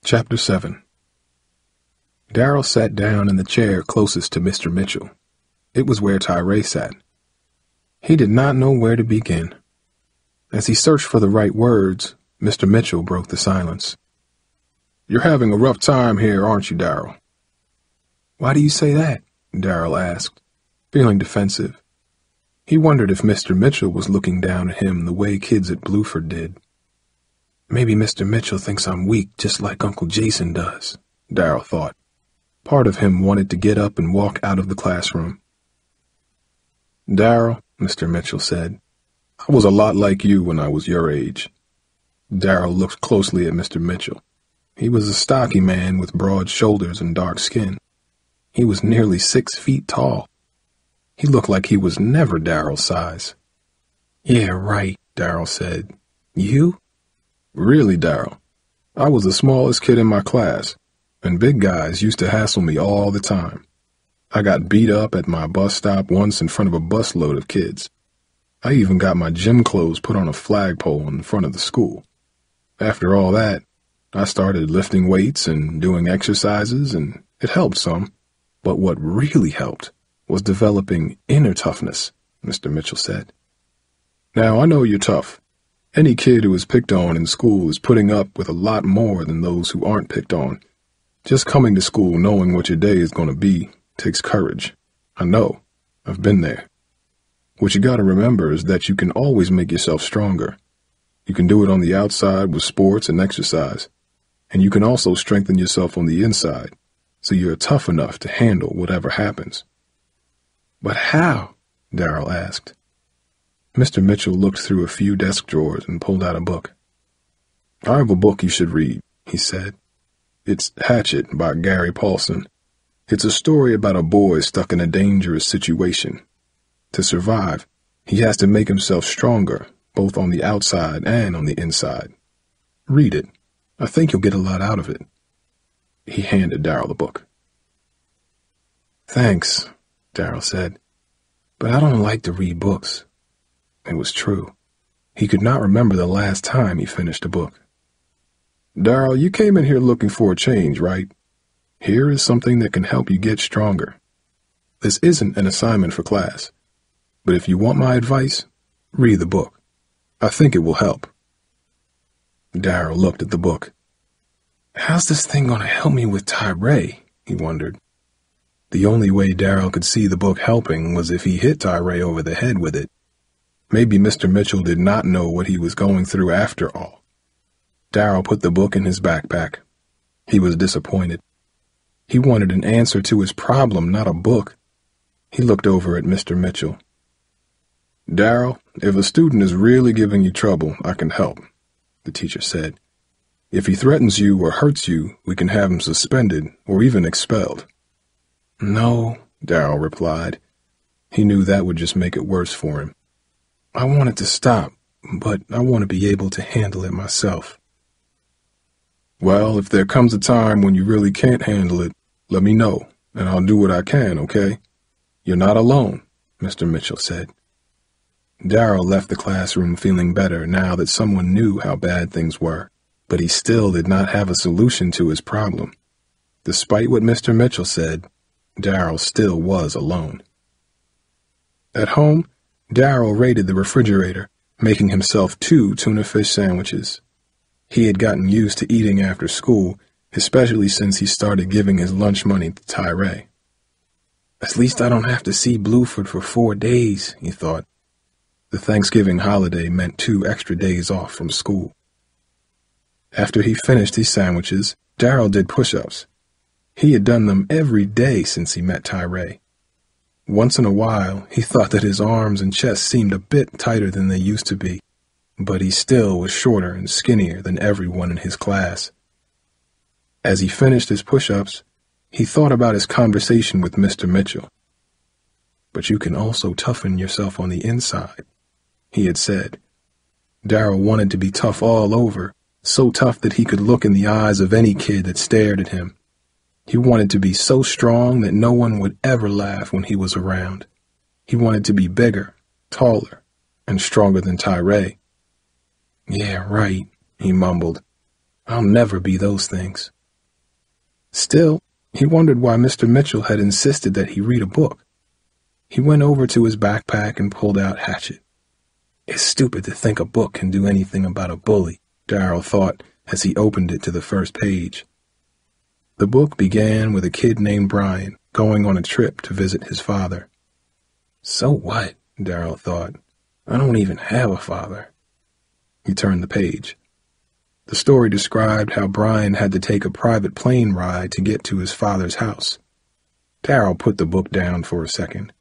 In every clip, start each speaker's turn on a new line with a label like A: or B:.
A: Chapter 7. Darrell sat down in the chair closest to Mr. Mitchell. It was where Tyray sat. He did not know where to begin. As he searched for the right words, Mr. Mitchell broke the silence. "You're having a rough time here, aren't you, Darrell?" "Why do you say that?" Darrell asked, feeling defensive. He wondered if Mr. Mitchell was looking down at him the way kids at Bluford did. Maybe Mr. Mitchell thinks I'm weak just like Uncle Jason does, Darrell thought. Part of him wanted to get up and walk out of the classroom. "Darrell," Mr. Mitchell said, "I was a lot like you when I was your age." Darrell looked closely at Mr. Mitchell. He was a stocky man with broad shoulders and dark skin. He was nearly 6 feet tall. He looked like he was never Darrell's size. "Yeah, right," Darrell said. "You?" "Really, Darrell, I was the smallest kid in my class, and big guys used to hassle me all the time. I got beat up at my bus stop once in front of a busload of kids. I even got my gym clothes put on a flagpole in front of the school. After all that, I started lifting weights and doing exercises, and it helped some. But what really helped was developing inner toughness," Mr. Mitchell said. "Now, I know you're tough. Any kid who is picked on in school is putting up with a lot more than those who aren't picked on. Just coming to school knowing what your day is going to be takes courage. I know. I've been there. What you got to remember is that you can always make yourself stronger. You can do it on the outside with sports and exercise, and you can also strengthen yourself on the inside, so you're tough enough to handle whatever happens." "But how?" Darrell asked. Mr. Mitchell looked through a few desk drawers and pulled out a book. "I have a book you should read," he said. "It's Hatchet by Gary Paulson. It's a story about a boy stuck in a dangerous situation. To survive, he has to make himself stronger, both on the outside and on the inside. Read it. I think you'll get a lot out of it." He handed Darrell the book. "Thanks," Darrell said, "but I don't like to read books." It was true. He could not remember the last time he finished a book. "Darrell, you came in here looking for a change, right? Here is something that can help you get stronger. This isn't an assignment for class, but if you want my advice, read the book. I think it will help." Darrell looked at the book. How's this thing going to help me with Tyray? He wondered. The only way Darrell could see the book helping was if he hit Tyray over the head with it. Maybe Mr. Mitchell did not know what he was going through after all. Darrell put the book in his backpack. He was disappointed. He wanted an answer to his problem, not a book. He looked over at Mr. Mitchell. "Darrell, if a student is really giving you trouble, I can help," the teacher said. "If he threatens you or hurts you, we can have him suspended or even expelled." "No," Darrell replied. He knew that would just make it worse for him. "I want it to stop, but I want to be able to handle it myself." "Well, if there comes a time when you really can't handle it, let me know, and I'll do what I can, okay? You're not alone," Mr. Mitchell said. Darrell left the classroom feeling better now that someone knew how bad things were, but he still did not have a solution to his problem. Despite what Mr. Mitchell said, Darrell still was alone. At home, Darrell raided the refrigerator, making himself 2 tuna fish sandwiches. He had gotten used to eating after school, especially since he started giving his lunch money to Tyray. At least I don't have to see Bluford for 4 days, he thought. The Thanksgiving holiday meant 2 extra days off from school. After he finished his sandwiches, Darrell did push-ups. He had done them every day since he met Tyray. Once in a while, he thought that his arms and chest seemed a bit tighter than they used to be, but he still was shorter and skinnier than everyone in his class. As he finished his push-ups, he thought about his conversation with Mr. Mitchell. "But you can also toughen yourself on the inside," he had said. Darrell wanted to be tough all over, so tough that he could look in the eyes of any kid that stared at him. He wanted to be so strong that no one would ever laugh when he was around. He wanted to be bigger, taller, and stronger than Tyray. "Yeah, right," he mumbled. "I'll never be those things." Still, he wondered why Mr. Mitchell had insisted that he read a book. He went over to his backpack and pulled out Hatchet. It's stupid to think a book can do anything about a bully, Darrell thought as he opened it to the first page. The book began with a kid named Brian going on a trip to visit his father. So what? Darrell thought. I don't even have a father. He turned the page. The story described how Brian had to take a private plane ride to get to his father's house. Darrell put the book down for a second.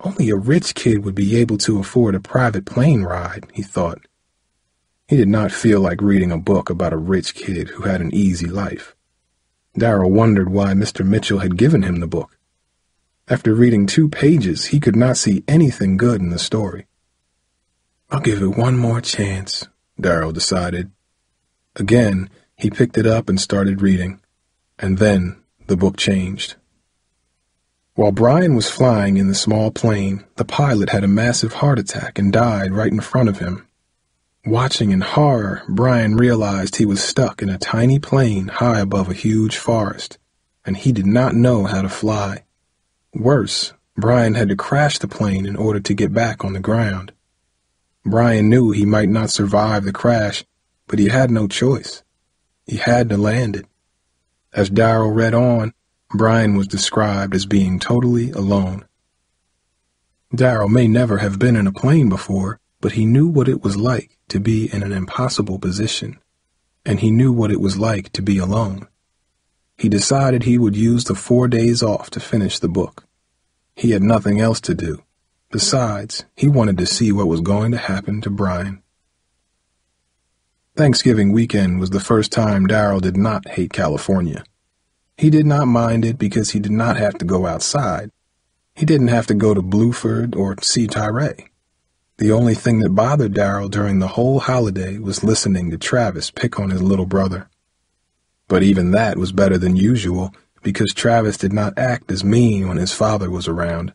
A: Only a rich kid would be able to afford a private plane ride, he thought. He did not feel like reading a book about a rich kid who had an easy life. Darrell wondered why Mr. Mitchell had given him the book. After reading 2 pages, he could not see anything good in the story. I'll give it one more chance, Darrell decided. Again, he picked it up and started reading, and then the book changed. While Brian was flying in the small plane, the pilot had a massive heart attack and died right in front of him. Watching in horror, Brian realized he was stuck in a tiny plane high above a huge forest, and he did not know how to fly. Worse, Brian had to crash the plane in order to get back on the ground. Brian knew he might not survive the crash, but he had no choice. He had to land it. As Darrell read on, Brian was described as being totally alone. Darrell may never have been in a plane before, but he knew what it was like to be in an impossible position, and he knew what it was like to be alone. He decided he would use the 4 days off to finish the book. He had nothing else to do. Besides, he wanted to see what was going to happen to Brian. Thanksgiving weekend was the first time Darrell did not hate California. He did not mind it because he did not have to go outside. He didn't have to go to Bluford or see Tyray. The only thing that bothered Darrell during the whole holiday was listening to Travis pick on his little brother. But even that was better than usual because Travis did not act as mean when his father was around.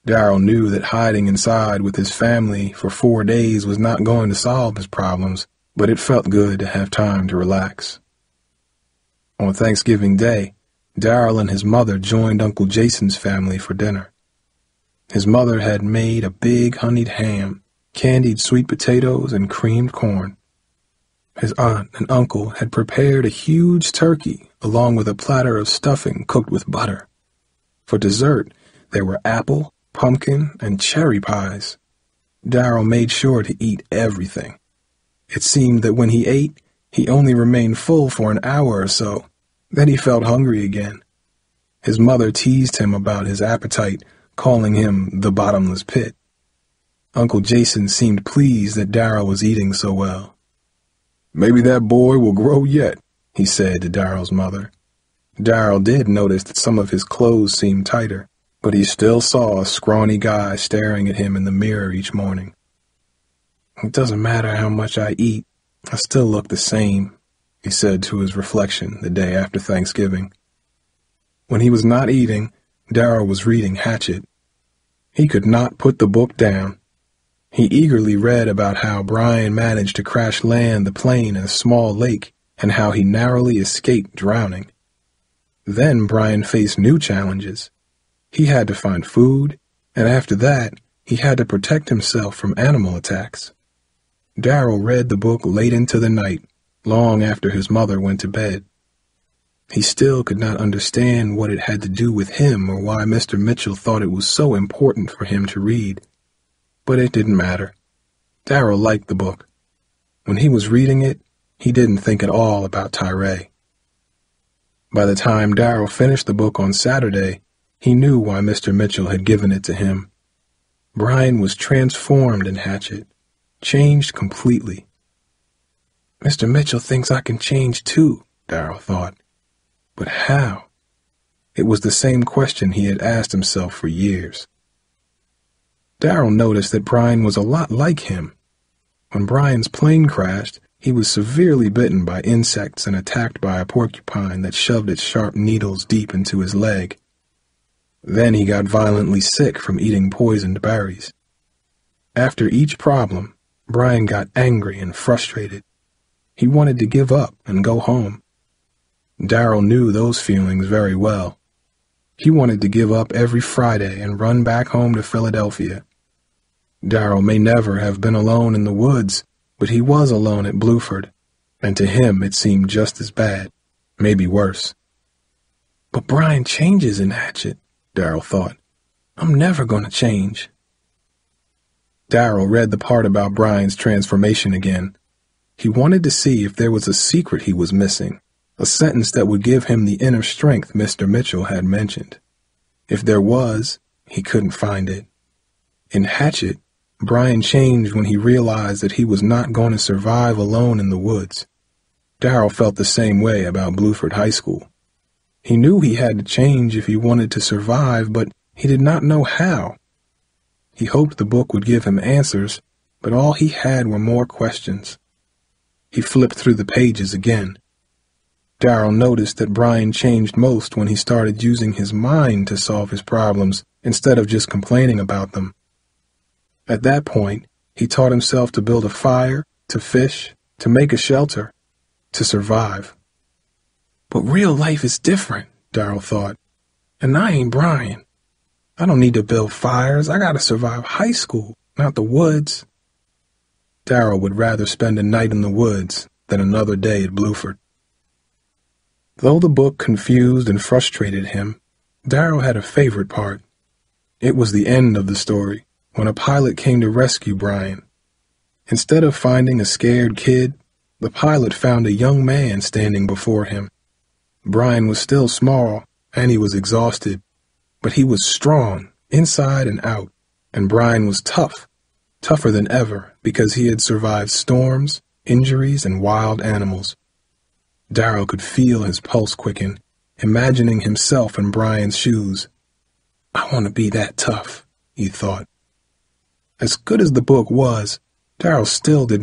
A: Darrell knew that hiding inside with his family for 4 days was not going to solve his problems, but it felt good to have time to relax. On Thanksgiving Day, Darrell and his mother joined Uncle Jason's family for dinner. His mother had made a big honeyed ham, candied sweet potatoes, and creamed corn. His aunt and uncle had prepared a huge turkey along with a platter of stuffing cooked with butter. For dessert, there were apple, pumpkin, and cherry pies. Darrell made sure to eat everything. It seemed that when he ate, he only remained full for an hour or so. Then he felt hungry again. His mother teased him about his appetite, calling him the bottomless pit. Uncle Jason seemed pleased that Darrell was eating so well. Maybe that boy will grow yet, he said to Darrell's mother. Darrell did notice that some of his clothes seemed tighter, but he still saw a scrawny guy staring at him in the mirror each morning. It doesn't matter how much I eat, I still look the same, he said to his reflection the day after Thanksgiving. When he was not eating, Darrell was reading Hatchet. He could not put the book down. He eagerly read about how Brian managed to crash land the plane in a small lake and how he narrowly escaped drowning. Then Brian faced new challenges. He had to find food, and after that, he had to protect himself from animal attacks. Darrell read the book late into the night, long after his mother went to bed. He still could not understand what it had to do with him or why Mr. Mitchell thought it was so important for him to read. But it didn't matter. Darrell liked the book. When he was reading it, he didn't think at all about Tyray. By the time Darrell finished the book on Saturday, he knew why Mr. Mitchell had given it to him. Brian was transformed in Hatchet, changed completely. Mr. Mitchell thinks I can change too, Darrell thought. But how? It was the same question he had asked himself for years. Darrell noticed that Brian was a lot like him. When Brian's plane crashed, he was severely bitten by insects and attacked by a porcupine that shoved its sharp needles deep into his leg. Then he got violently sick from eating poisoned berries. After each problem, Brian got angry and frustrated. He wanted to give up and go home. Darrell knew those feelings very well. He wanted to give up every Friday and run back home to Philadelphia. Darrell may never have been alone in the woods, but he was alone at Bluford, and to him it seemed just as bad, maybe worse. But Brian changes in Hatchet, Darrell thought. I'm never going to change. Darrell read the part about Brian's transformation again. He wanted to see if there was a secret he was missing, a sentence that would give him the inner strength Mr. Mitchell had mentioned. If there was, he couldn't find it. In Hatchet, Brian changed when he realized that he was not going to survive alone in the woods. Darrell felt the same way about Bluford High School. He knew he had to change if he wanted to survive, but he did not know how. He hoped the book would give him answers, but all he had were more questions. He flipped through the pages again. Darrell noticed that Brian changed most when he started using his mind to solve his problems instead of just complaining about them. At that point, he taught himself to build a fire, to fish, to make a shelter, to survive. But real life is different, Darrell thought. And I ain't Brian. I don't need to build fires. I gotta survive high school, not the woods. Darrell would rather spend a night in the woods than another day at Bluford. Though the book confused and frustrated him, Darrell had a favorite part. It was the end of the story, when a pilot came to rescue Brian. Instead of finding a scared kid, the pilot found a young man standing before him. Brian was still small, and he was exhausted, but he was strong, inside and out, and Brian was tough, tougher than ever, because he had survived storms, injuries, and wild animals. Darrell could feel his pulse quicken, imagining himself in Brian's shoes. I want to be that tough, he thought. As good as the book was, Darrell still did